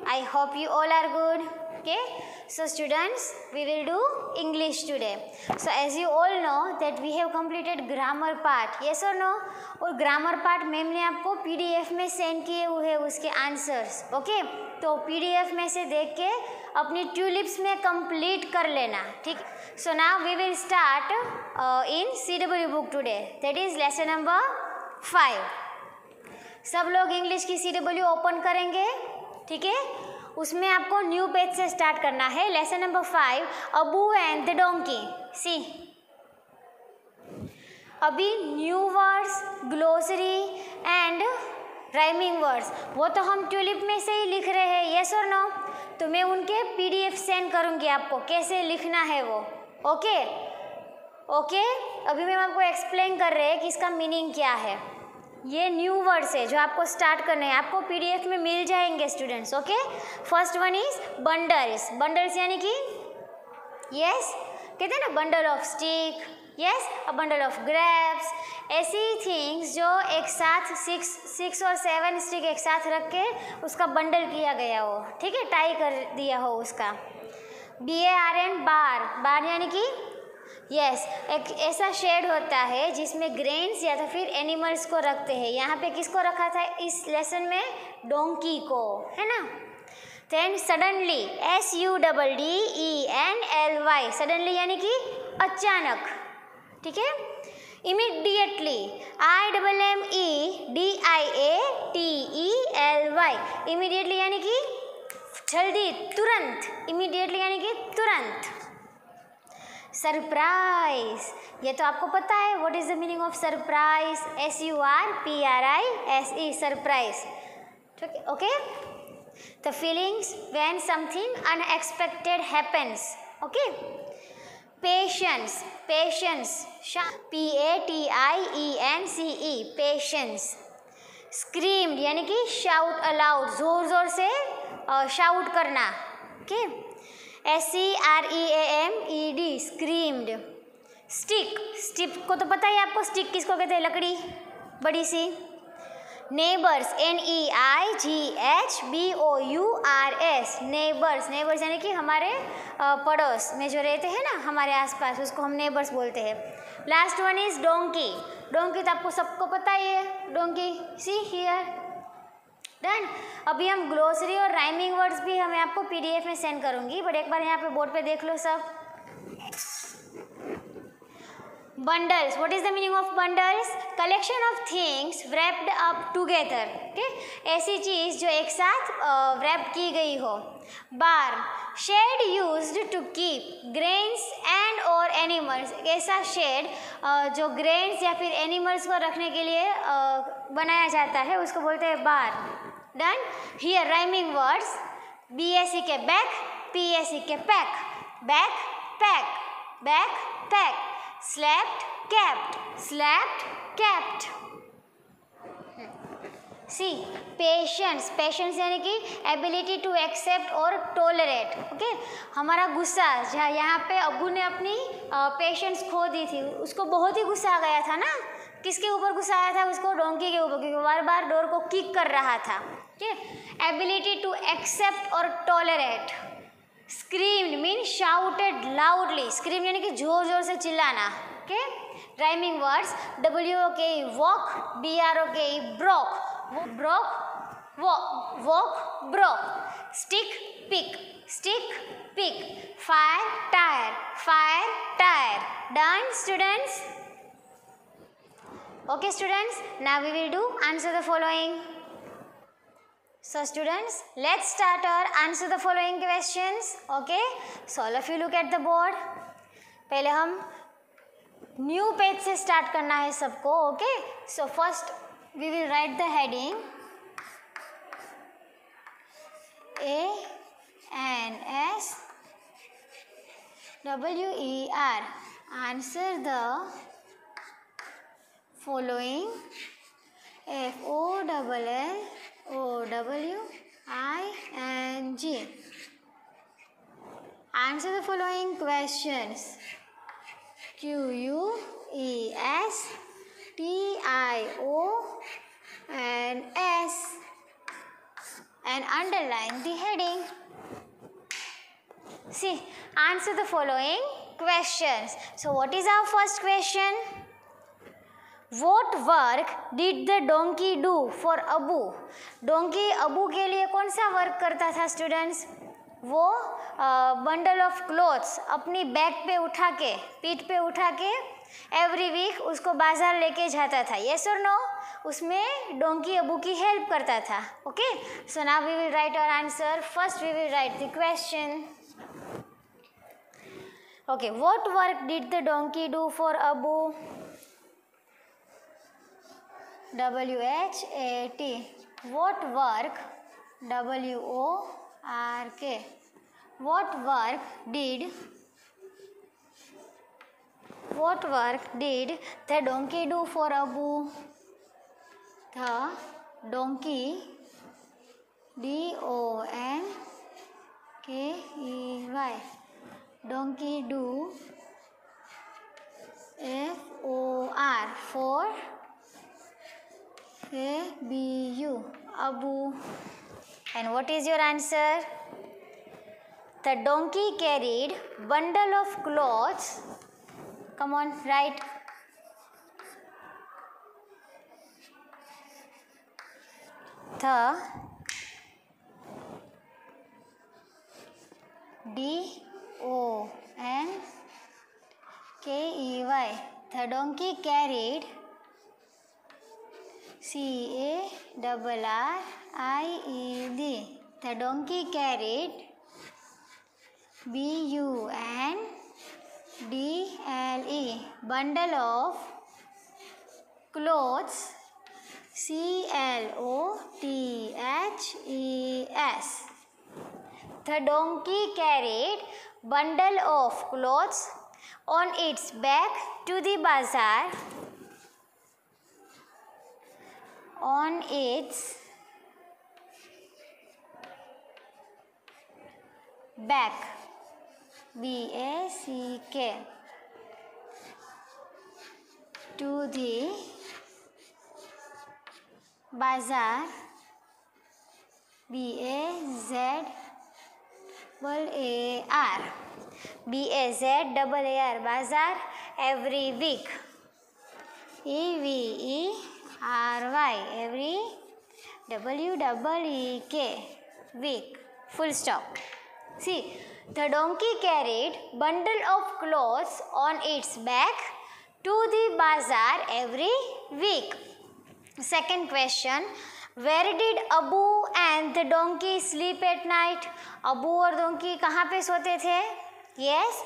I hope you all are good. Okay, so students, we will do English today. So as you all know that we have completed grammar part. Yes or no? और grammar part ma'am ने आपको PDF में send किए हुए उसके answers. Okay, तो PDF में से देख के अपनी ट्यूलिप्स में कंप्लीट कर लेना. ठीक. So now we will start in CW book today. That is lesson number 5. सब लोग इंग्लिश की CW ओपन करेंगे. ठीक है, उसमें आपको न्यू पेज से स्टार्ट करना है. Lesson number 5, Abu and the donkey. See, अभी new words, glossary and rhyming words वो तो हम ट्यूलिप में से ही लिख रहे हैं. यस और नो? तो मैं उनके PDF सेंड करूँगी आपको कैसे लिखना है वो. ओके ओके, अभी मैं आपको एक्सप्लेन कर रहे हैं कि इसका मीनिंग क्या है. ये न्यू वर्ड्स है जो आपको स्टार्ट करने हैं. आपको PDF में मिल जाएंगे students. Okay, first one is bundles. Bundles यानी कि यस, कहते हैं ना bundle of stick. Yes, a bundle of grapes. ऐसी थिंग्स जो एक साथ 6 और 7 स्टिक एक साथ रख के उसका बंडल किया गया हो. ठीक है, टाई कर दिया हो उसका. BARN, बार. बार यानी कि यस, एक ऐसा शेड होता है जिसमें ग्रेन्स या तो फिर एनिमल्स को रखते हैं. यहाँ पे किसको रखा था इस लेसन में? डोंकी को, है ना. Then suddenly, SUDDENLY. सडनली यानी कि अचानक. ठीक है. Immediately, IMMEDIATELY. इमीडिएटली यानी कि जल्दी, तुरंत. इमीडिएटली यानी कि तुरंत. सरप्राइज, ये तो आपको पता है. What is the meaning of surprise? SURPRISE, surprise. Okay, the feelings when something unexpected happens. Okay. Patience, patience, PATIENCE, patience. Screamed यानी कि शाउट अलाउड, जोर जोर से शाउट करना. Okay. SCREAMED, screamed. Stick, stick को तो पता है आपको. स्टिक किसको कहते हैं? लकड़ी बड़ी सी. Neighbours, NEIGHBOURS, neighbours. नेबर्स यानी कि हमारे पड़ोस में जो रहते हैं ना, हमारे आसपास, उसको हम नेबर्स बोलते हैं. Last one is donkey. Donkey तो आपको सबको पता ही है. Donkey, see here. डन. अभी हम ग्लोसरी और राइमिंग वर्ड्स भी हमें आपको PDF में सेंड करूंगी, बट एक बार यहाँ पे बोर्ड पे देख लो सब. Bundles, what is the meaning of bundles? Collection of things wrapped up together. Okay, ऐसी चीज जो एक साथ wrap की गई हो. Bar, shed used to keep grains and और एनिमल्स. ऐसा शेड जो ग्रेन्स या फिर एनिमल्स को रखने के लिए बनाया जाता है, उसको बोलते हैं bar. Done. Here rhyming words. BAC के बैक, PAC के pack. Back pack, back pack. Slapped capped, slapped capped. See, patience. Patience यानी कि एबिलिटी टू एक्सेप्ट और टोलरेट. ओके, हमारा गुस्सा, जहाँ यहाँ पे अब्बू ने अपनी पेशेंस खो दी थी. उसको बहुत ही गुस्सा आ गया था ना. किसके ऊपर गुस्सा आया था? उसको डोंकी के ऊपर, क्योंकि बार बार डोर को किक कर रहा था. ठीक है. एबिलिटी टू एक्सेप्ट और tolerate. Screamed mean shouted loudly. Scream यानी कि जोर जोर से चिल्लाना. Okay. Rhyming words. WOK, woke. BROK, broke. Broke, woke, broke. Stick, pick. Stick, pick. Fire, tyre. Fire, tyre. Done students? Okay students, now we will do answer the following. So students, let's start our answer the following questions. Okay, so all of you look at the board. पहले हम new page से start करना है सबको. Okay, so first we will write the heading ANSWER. Answer the following. FOLLOWING. Answer the following questions. QUESTIONS. And underline the heading. See, answer the following questions. So what is our first question? What work did the donkey do for Abu? Donkey Abu के लिए कौन सा work करता था students? वो bundle of clothes अपनी back पे उठा के, पीठ पे उठा के एवरी वीक उसको बाजार लेके जाता था. यस और नो? उसमें डोंकी अबू की हेल्प करता था. Okay, so now we will write our answer. First we will write the question. Okay, what work did the donkey do for Abu? WHAT. What work? WORK. What work did the donkey do for Abu? The donkey, DONKEY. Donkey do FOR for ABU, Abu. And what is your answer? The donkey carried bundle of clothes. Come on, write. The DONKEY. The donkey carried CARRIED. The donkey carried BUNDLE. Bundle of clothes CLOTHES. The donkey carried bundle of clothes on its back to the bazaar. On its back, BACK, to the bazaar, BAZAAR, bazaar, every week, EVERY, every, WEEK, week, full stop. See, the donkey carried bundle of clothes on its back to the bazaar every week. Second question, where did Abu and the donkey sleep at night? Abu और donkey कहाँ पे सोते थे? Yes,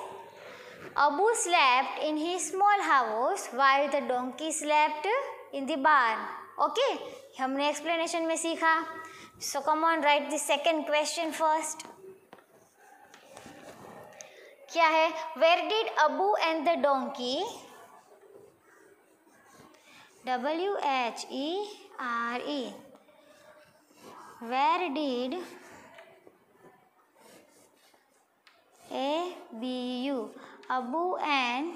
Abu slept in his small house while the donkey slept in the barn. Okay, हमने explanation में सीखा. So come on, write the second question first. क्या है? Where did Abu and the donkey? WHERE. Where did ABU, Abu and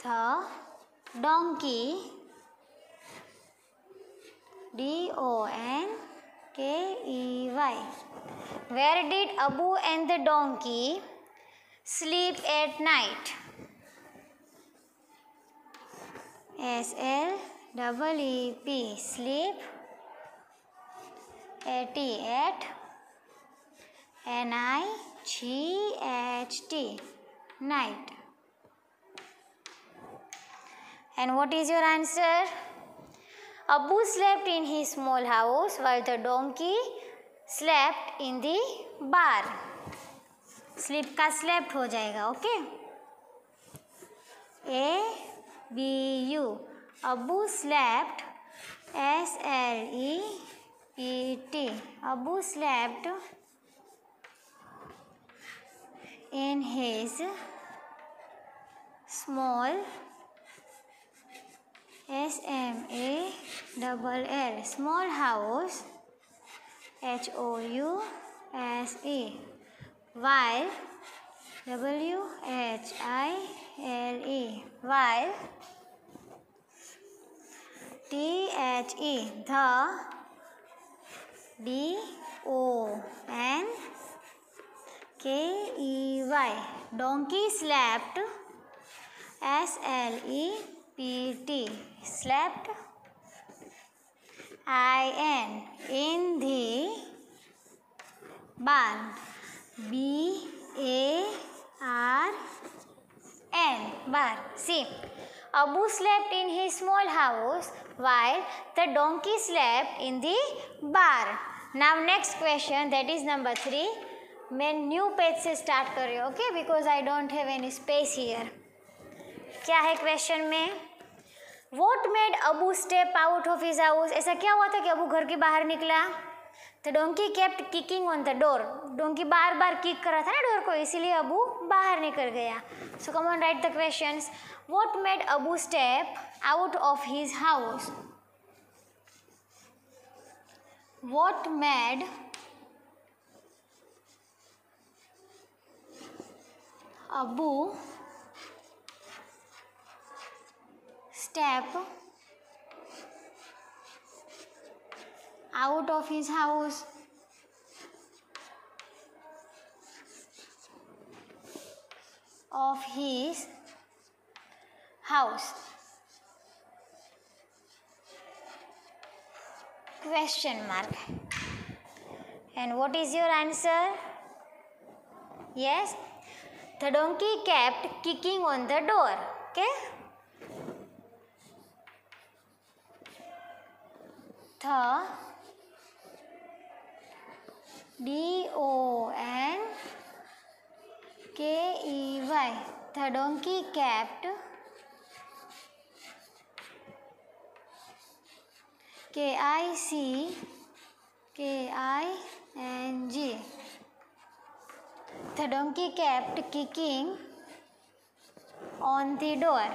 the donkey, DONKEY. Where did Abu and the donkey sleep at night? SLEEP, sleep. AT, at. NIGHT, night. And what is your answer? Abu slept in his small house while the donkey slept in the barn. Sleep का slept हो जाएगा. Okay. ABU, Abu slept, SLEET, Abu slept in his small, SMALL, small house, HOUSE, while, WHILE, while, THERE, The DONKEY. Donkey slept. SLEPT. Slept. In the barn. BARN. Barn. See, Abu slept in his small house while the donkey slept in the barn. Now next question, that is number 3. मैं new page से start कर रही हूँ, okay, because I don't have any space here. क्या है question में? What made Abu step out of his house? ऐसा क्या हुआ था कि अबू घर के बाहर निकला? The donkey kept kicking on the door. Donkey बार बार किक कर रहा था ना डोर को, इसीलिए अबू बाहर निकल गया. So come on, write the questions. What made Abu step out of his house? What made Abu step out of his house? Question mark. And what is your answer? Yes, the donkey kept kicking on the door. Okay, the DONKEY. The donkey kept KICKING. The donkey kept kicking on the door.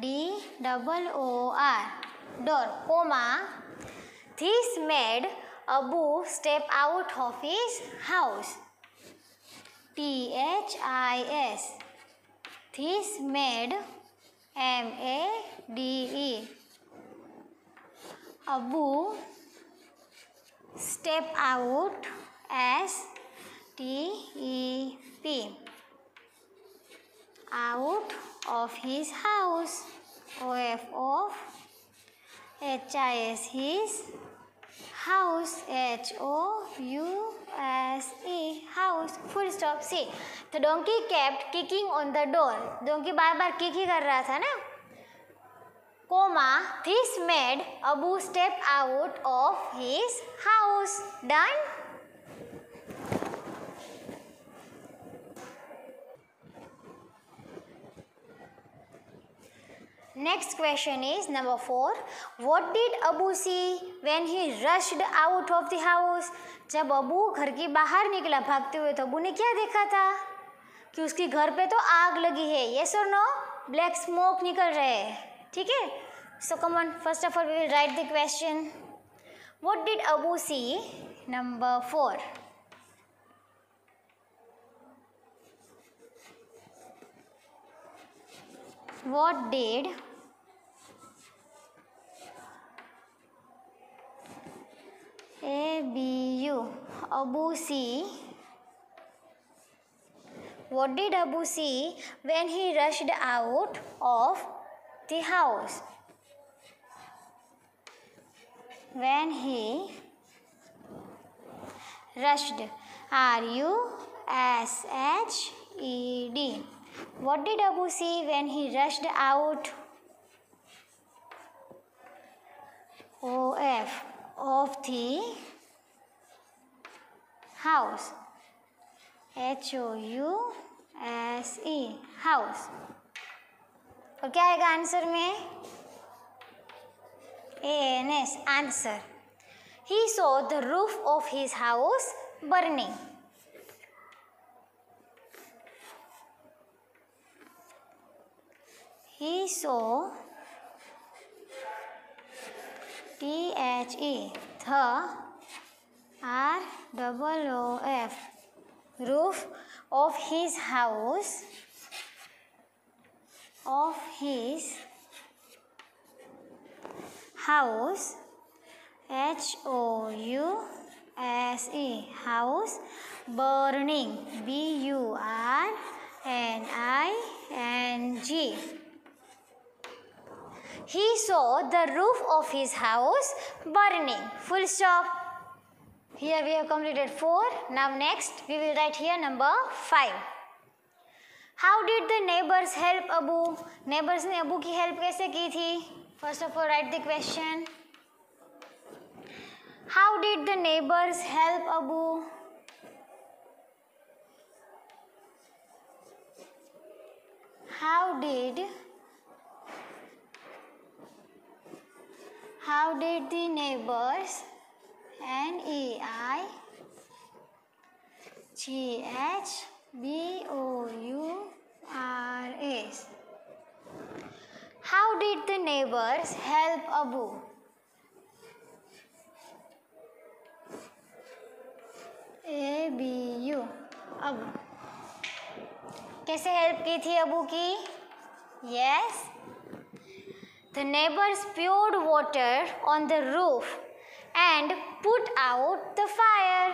DOOR. Door, comma. This made Abu step out of his house. THIS. This made MADE. Abu step out. STEP. Out of his house. OF of HIS. His house. HOUSE. House. Full stop. See, the donkey kept kicking on the door. Donkey बार बार kick ही कर रहा था ना. Comma, this made Abu step out of his house. Done? Next question is number 4. What did Abu see when he rushed out of the house? जब अबू घर के बाहर निकला भागते हुए तो अबू ने क्या देखा था? कि उसके घर पे तो आग लगी है. Yes or no? Black smoke निकल रहे हैं. ठीक है? So come on, first of all we will write the question. What did Abu see? Number 4. What did Abu see? What did Abu see when he rushed out of the house? When he rushed. RUSHED. What did Abu see when he rushed out? OF. Of the house. HOUSE. House. और क्या आएगा answer में? ANS. Answer. He saw the roof of his house burning. He saw THE. The ROOF. Roof of his house of his house, House, house, burning, Burning. He saw the roof of his house burning. Full stop. Here we have completed 4. Now next we will write here number 5. How did the neighbors help Abu? Neighbors ने अबू की help कैसे की थी? First of all write the question. How did the neighbors help Abu? How did the neighbors, Neigbours, how did the neighbors help Abu? ABU, Abu कैसे help की थी अबू की? Yes, the neighbors poured water on the roof and put out the fire.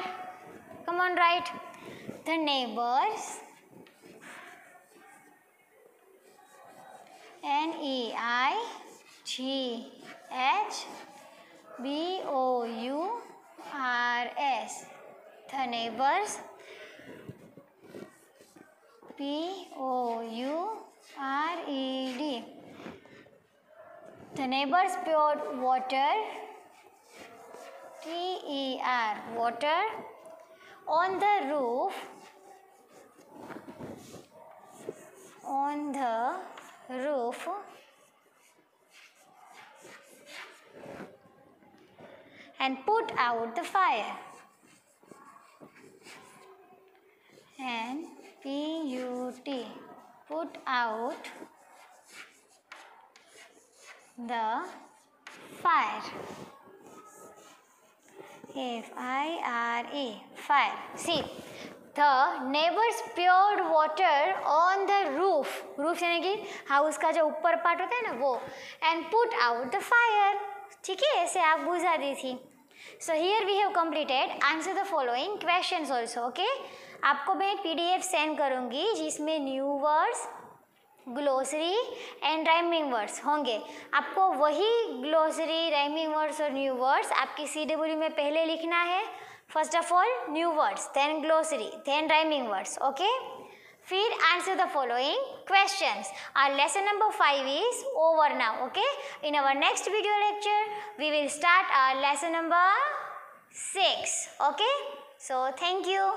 Come on, write. The neighbors, Neigbours, the neighbors, Poured, the neighbors poured water, water on the roof, and put out the fire. And put out the fire. Fire, fire. See, the neighbors poured water on the roof. Roof यानी कि house का जो ऊपर part होता है ना वो. And put out the fire. ठीक है, ऐसे आग बुझा दी थी. So here we have completed. Answer the following questions also. Okay? आपको मैं PDF सेंड करूँगी जिसमें new words, glossary and rhyming words होंगे. आपको वही ग्लोसरी, राइमिंग वर्ड्स और न्यू वर्ड्स आपकी CW में पहले लिखना है. First of all new words, then glossary, then rhyming words. Okay, फिर answer the following questions. Our lesson number 5 is over now. Okay, in our next video lecture we will start our lesson number 6. Okay, so thank you.